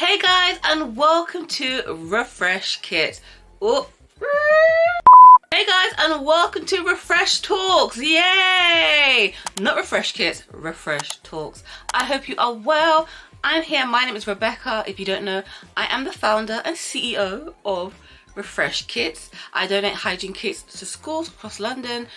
Hey guys, and welcome to Refresh Kit. Oh. Hey guys, and welcome to Refresh Talks. Yay! Not Refresh Kits, Refresh Talks. I hope you are well. I'm here. My name is Rebecca. If you don't know, I am the founder and CEO of Refresh Kits. I donate hygiene kits to schools across London,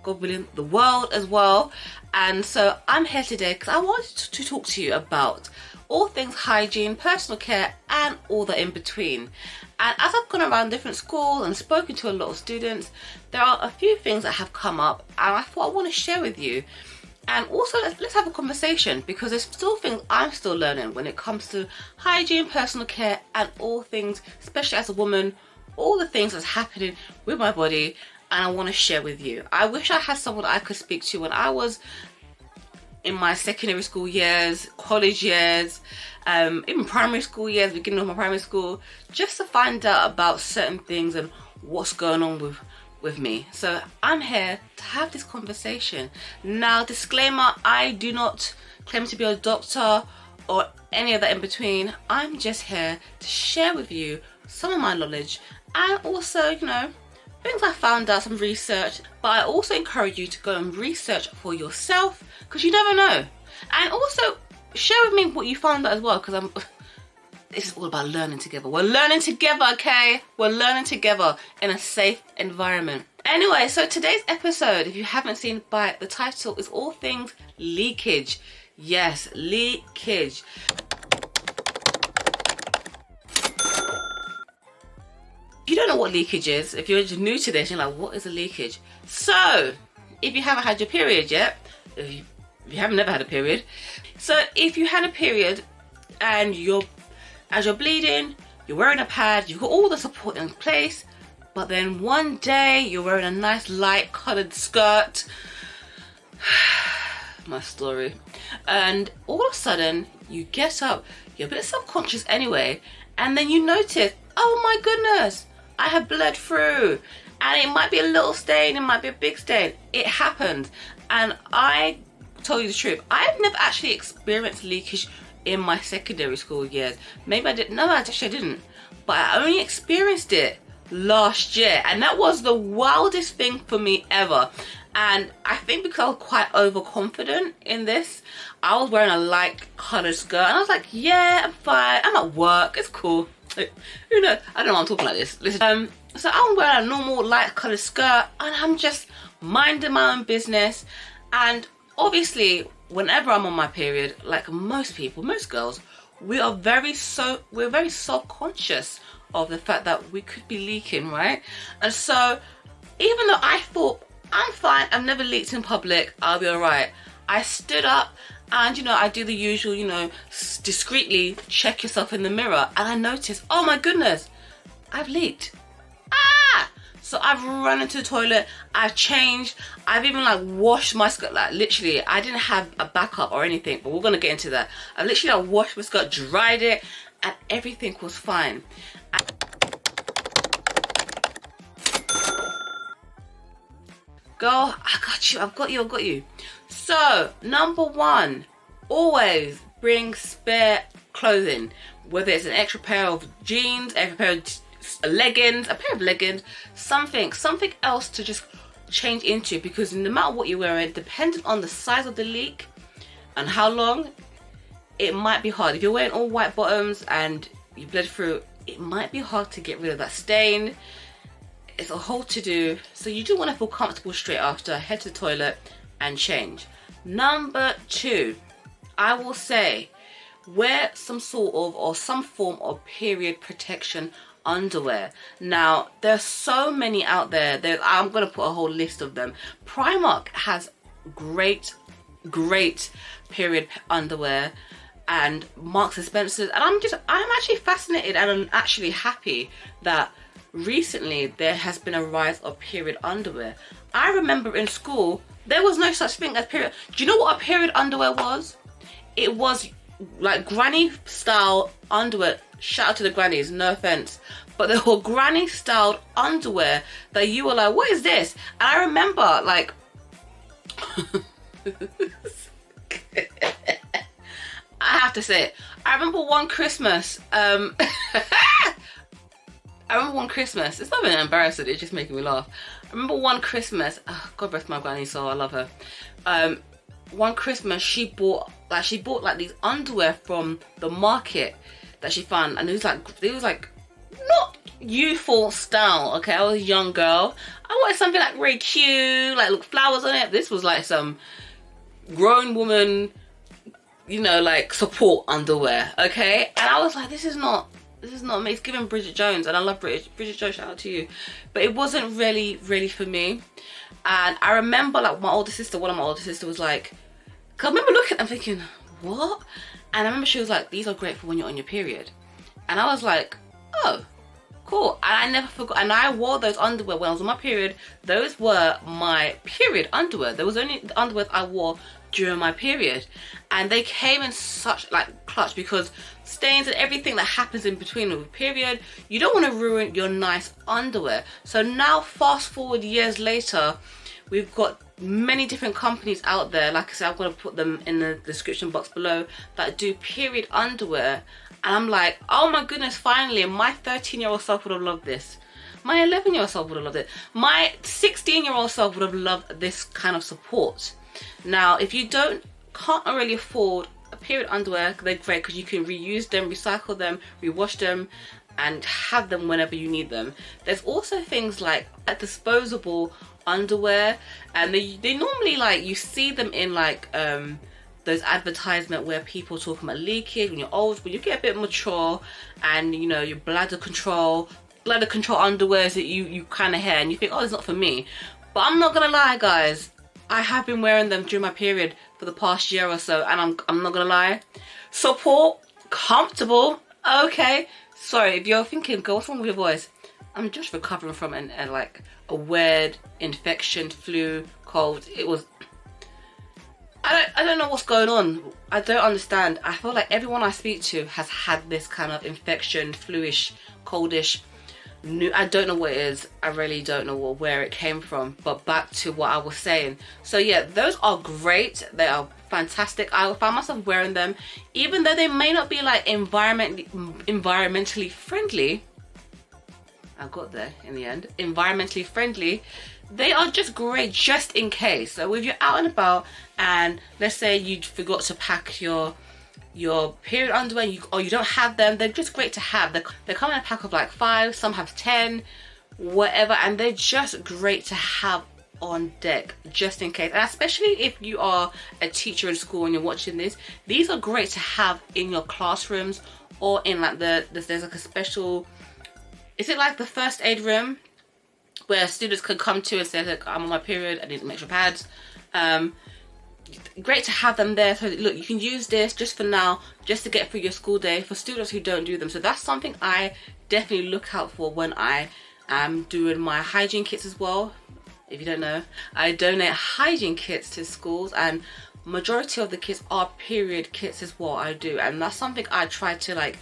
God willing, the world as well. And so I'm here today because I wanted to talk to you about all things hygiene, personal care, and all the in between. And as I've gone around different schools and spoken to a lot of students, there are a few things that have come up, and I thought I want to share with you. And also, let's have a conversation, because there's still things I'm still learning when it comes to hygiene, personal care, and all things, especially as a woman, all the things that's happening with my body, and I want to share with you. I wish I had someone I could speak to when I was in my secondary school years, college years, even primary school years, beginning of my primary school, just to find out about certain things and what's going on with me. So I'm here to have this conversation. Now, disclaimer, I do not claim to be a doctor or any of that in between. I'm just here to share with you some of my knowledge and also, you know, things I found out, some research. But I also encourage you to go and research for yourself, because you never know. And also share with me what you found out as well, because this is all about learning together. We're learning together, okay? We're learning together in a safe environment. Anyway, so today's episode, if you haven't seen by the title, is all things leakage. Yes, leakage. If you don't know what leakage is, if you're just new to this, you're like, what is a leakage? So, if you haven't had your period yet, if you haven't never had a period, so if you had a period and as you're bleeding, you're wearing a pad, you've got all the support in place, but then one day you're wearing a nice light coloured skirt, my story, and all of a sudden you get up, you're a bit subconscious anyway, and then you notice, oh my goodness, I have bled through. And it might be a little stain, it might be a big stain. It happens. And I tell you the truth, I've never actually experienced leakage in my secondary school years. Maybe I didn't. No, actually I didn't. But I only experienced it last year. And that was the wildest thing for me ever. And I think because I was quite overconfident in this, I was wearing a light coloured skirt. And I was like, yeah, I'm fine. I'm at work. It's cool. Who knows? I don't know why I'm talking like this. Listen, so I'm wearing a normal light coloured skirt and I'm just minding my own business. And obviously, whenever I'm on my period, like most people, most girls, we're very self-conscious of the fact that we could be leaking, right? And so, even though I thought, I'm fine, I've never leaked in public, I'll be alright, I stood up and, you know, I do the usual, you know, discreetly check yourself in the mirror, and I noticed, oh my goodness, I've leaked. Ah! So I've run into the toilet, I've changed, I've even like washed my skirt, like literally, I didn't have a backup or anything, but we're gonna get into that. I washed my skirt, dried it, and everything was fine. Girl, I got you, I've got you. So, number one, always bring spare clothing. Whether it's an extra pair of jeans, extra pair of leggings, a pair of leggings, something else to just change into, because no matter what you're wearing, depending on the size of the leak and how long, it might be hard. If you're wearing all white bottoms and you bled through, it might be hard to get rid of that stain. It's a whole to-do, so you do want to feel comfortable straight after. Head to the toilet and change. Number two, I will say, wear some sort of or some form of period protection underwear. Now, there's so many out there. I'm going to put a whole list of them. Primark has great period underwear, and Marks and Spencer's, and I'm actually fascinated, and I'm actually happy that recently there has been a rise of period underwear. I remember in school there was no such thing as period. Do you know what a period underwear was? It was like granny style underwear. Shout out to the grannies, no offense, but they were granny styled underwear that you were like, what is this? And I remember like I have to say it, I I remember one Christmas, it's not even embarrassing, it's just making me laugh. I remember one Christmas, oh, God rest my granny soul, I love her. One Christmas she bought like these underwear from the market that she found, and it was like not youthful style, okay? I was a young girl. I wanted something like very cute, like look, flowers on it. This was like some grown woman, you know, like support underwear, okay? And I was like, this is not me. It's giving Bridget Jones, and I love Bridget Jones, shout out to you. But it wasn't really for me. And I remember like one of my older sister was like, cause I remember looking at them thinking, what? And I remember she was like, these are great for when you're on your period. And I was like, oh, cool. And I never forgot, and I wore those underwear when I was on my period. Those were my period underwear. There was only the underwear I wore during my period, and they came in such like clutch, because stains and everything that happens in between the period, you don't want to ruin your nice underwear. So now fast forward years later, we've got many different companies out there, like I said, I'm going to put them in the description box below, that do period underwear. And I'm like, oh my goodness, finally, my 13-year-old self would have loved this. My 11-year-old self would have loved it. My 16-year-old self would have loved this kind of support. Now, if you can't really afford a period underwear, they're great because you can reuse them, recycle them, rewash them, and have them whenever you need them. There's also things like disposable underwear, and they normally, like, you see them in like those advertisement where people talk about leakage when you're old, when you get a bit mature, and you know your bladder control underwears that you kind of hair, and you think, oh, it's not for me. But I'm not gonna lie, guys, I have been wearing them during my period for the past year or so, and I'm not gonna lie, support, comfortable, okay. Sorry if you're thinking, girl, what's wrong with your voice? I'm just recovering from like a weird infection, flu, cold. It was, I don't know what's going on. I don't understand. I feel like everyone I speak to has had this kind of infection, fluish, coldish. I don't know what it is. I really don't know where it came from. But back to what I was saying. So yeah, those are great. They are fantastic. I found myself wearing them, even though they may not be like environmentally friendly. I got there in the end. Environmentally friendly. They are just great just in case. So if you're out and about, and let's say you forgot to pack your period underwear, or you don't have them, they're just great to have. They come in a pack of like 5, some have 10, whatever, and they're just great to have on deck just in case. And especially if you are a teacher in school and you're watching this, these are great to have in your classrooms, or in like there's like a special, is it like the first aid room where students can come to and say, look, I'm on my period, I need some extra pads. Great to have them there. So look, you can use this just for now, just to get through your school day, for students who don't do them. So that's something I definitely look out for when I am doing my hygiene kits as well. If you don't know, I donate hygiene kits to schools, and majority of the kits are period kits as well. I do, and that's something I try to like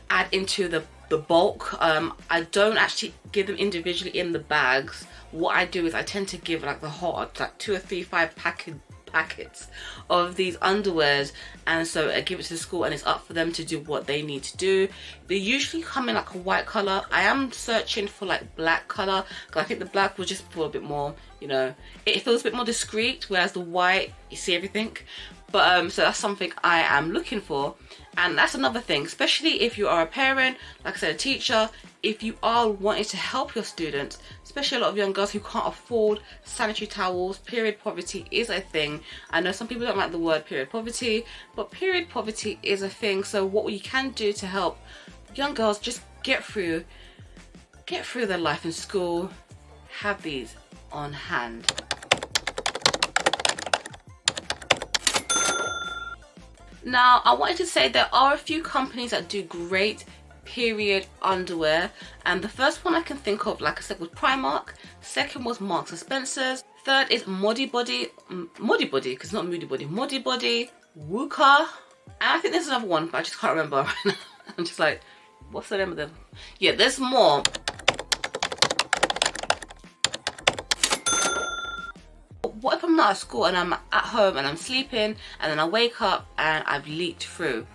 add into the bulk. I don't actually give them individually in the bags. What I do is I tend to give like the whole, like 2 or 3, 5 packets of these underwears, and so I give it to the school, and it's up for them to do what they need to do. They usually come in like a white color. I am searching for like black color, because I think the black will just feel a bit more, you know, it feels a bit more discreet, whereas the white, you see everything. But so that's something I am looking for. And that's another thing, especially if you are a parent, like I said, a teacher, if you are wanting to help your students, especially a lot of young girls who can't afford sanitary towels. Period poverty is a thing. I know some people don't like the word period poverty, but period poverty is a thing. So what we can do to help young girls just get through their life in school, have these on hand. Now, I wanted to say there are a few companies that do great period underwear, and the first one I can think of, like I said, was Primark. Second was Marks and Spencer's. Third is Modibody, because it's not Moody Body, Modibody, Wooka, and I think there's another one, but I just can't remember right now. I'm just like, what's the name of them? Yeah, there's more. What if I'm not at school and I'm at home and I'm sleeping, and then I wake up and I've leaked through?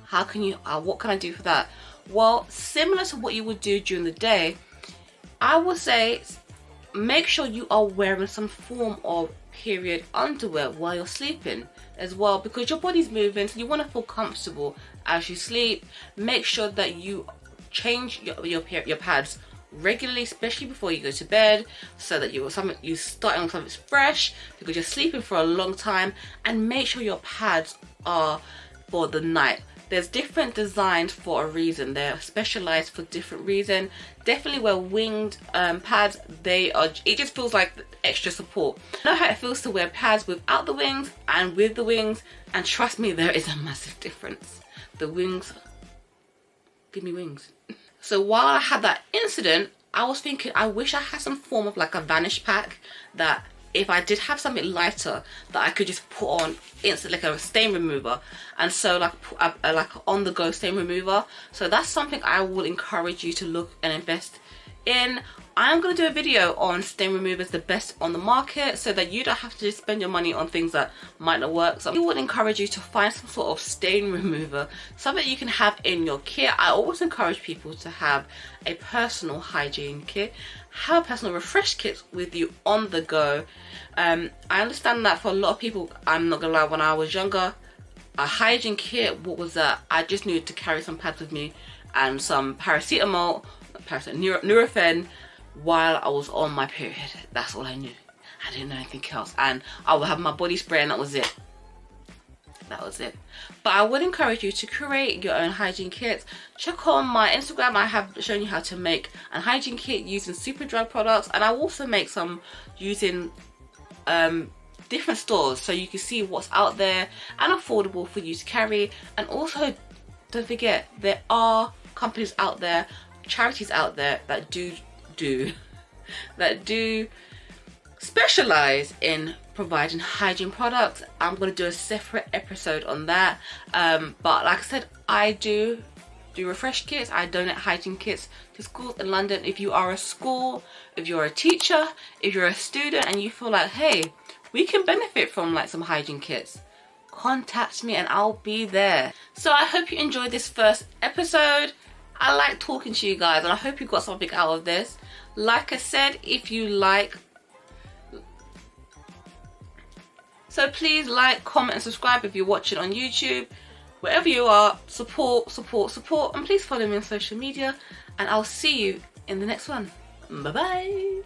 How can you, what can I do for that? Well, similar to what you would do during the day, I would say make sure you are wearing some form of period underwear while you're sleeping as well, because your body's moving, so you want to feel comfortable as you sleep. Make sure that you change your pads regularly, especially before you go to bed, so that you're starting on something fresh, because you're sleeping for a long time. And make sure your pads are for the night. There's different designs for a reason. They're specialized for different reason. Definitely wear winged pads. It just feels like extra support. I know how it feels to wear pads without the wings and with the wings, and trust me, there is a massive difference. The wings give me wings. So while I had that incident, I was thinking I wish I had some form of like a vanish pack, that if I did have something lighter that I could just put on instantly, like a stain remover. And so like on the go stain remover. So that's something I will encourage you to look and invest in. I'm going to do a video on stain removers, the best on the market, so that you don't have to just spend your money on things that might not work. So I would encourage you to find some sort of stain remover, something you can have in your kit. I always encourage people to have a personal hygiene kit, have a personal refresh kit with you on the go. I understand that for a lot of people, I'm not gonna lie, when I was younger, a hygiene kit, what was that? I just needed to carry some pads with me and some paracetamol, Nurofen, while I was on my period. That's all I knew. I didn't know anything else. And I would have my body spray, and that was it. That was it. But I would encourage you to create your own hygiene kits. Check on my Instagram. I have shown you how to make a hygiene kit using Superdrug products, and I also make some using different stores, so you can see what's out there and affordable for you to carry. And also, don't forget, there are companies out there, charities out there that do specialize in providing hygiene products. I'm going to do a separate episode on that, but like I said, I do refresh kits. I donate hygiene kits to schools in London. If you are a school, if you're a teacher, if you're a student and you feel like, hey, we can benefit from like some hygiene kits, contact me and I'll be there. So I hope you enjoyed this first episode. I like talking to you guys, and I hope you got something out of this. Like I said, if you like, so please like, comment and subscribe if you're watching on YouTube. Wherever you are, support, and please follow me on social media, and I'll see you in the next one. Bye bye.